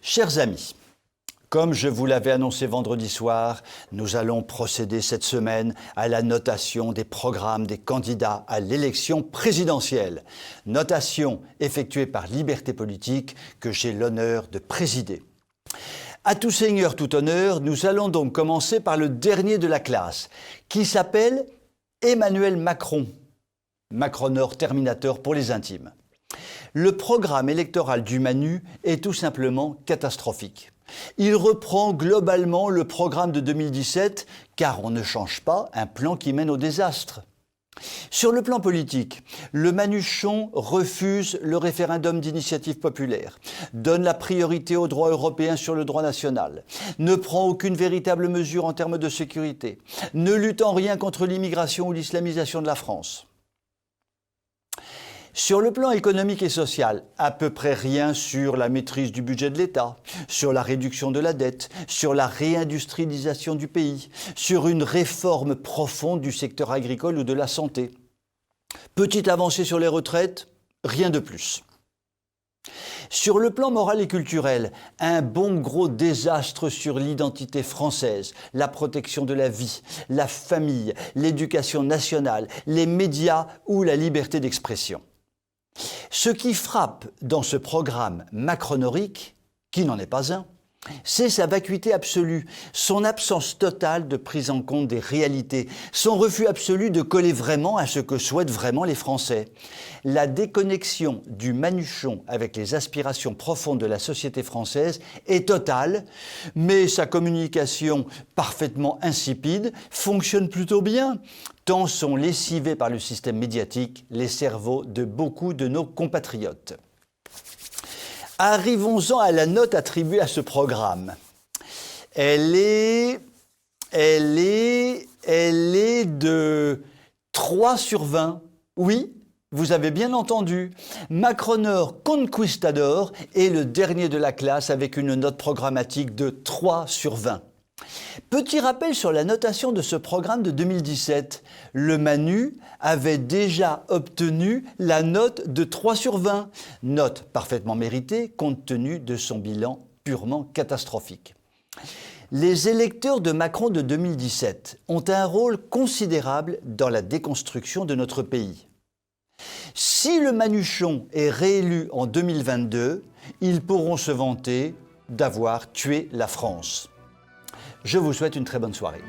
Chers amis, comme je vous l'avais annoncé vendredi soir, nous allons procéder cette semaine à la notation des programmes des candidats à l'élection présidentielle. Notation effectuée par Liberté Politique que j'ai l'honneur de présider. À tout seigneur, tout honneur, nous allons donc commencer par le dernier de la classe, qui s'appelle Emmanuel Macron. Macronor Terminator pour les intimes. Le programme électoral du Manu est tout simplement catastrophique. Il reprend globalement le programme de 2017, car on ne change pas un plan qui mène au désastre. Sur le plan politique, le Manuchon refuse le référendum d'initiative populaire, donne la priorité au droit européen sur le droit national, ne prend aucune véritable mesure en termes de sécurité, ne lutte en rien contre l'immigration ou l'islamisation de la France. Sur le plan économique et social, à peu près rien sur la maîtrise du budget de l'État, sur la réduction de la dette, sur la réindustrialisation du pays, sur une réforme profonde du secteur agricole ou de la santé. Petite avancée sur les retraites, rien de plus. Sur le plan moral et culturel, un bon gros désastre sur l'identité française, la protection de la vie, la famille, l'éducation nationale, les médias ou la liberté d'expression. Ce qui frappe dans ce programme macronorique, qui n'en est pas un, c'est sa vacuité absolue, son absence totale de prise en compte des réalités, son refus absolu de coller vraiment à ce que souhaitent vraiment les Français. La déconnexion du Manuchon avec les aspirations profondes de la société française est totale, mais sa communication parfaitement insipide fonctionne plutôt bien, tant sont lessivés par le système médiatique les cerveaux de beaucoup de nos compatriotes. Arrivons-en à la note attribuée à ce programme. Elle est de 3 sur 20. Oui, vous avez bien entendu. Macronor Conquistador est le dernier de la classe avec une note programmatique de 3 sur 20. Petit rappel sur la notation de ce programme de 2017. Le Manu avait déjà obtenu la note de 3 sur 20, note parfaitement méritée compte tenu de son bilan purement catastrophique. Les électeurs de Macron de 2017 ont un rôle considérable dans la déconstruction de notre pays. Si le Manuchon est réélu en 2022, ils pourront se vanter d'avoir tué la France. Je vous souhaite une très bonne soirée.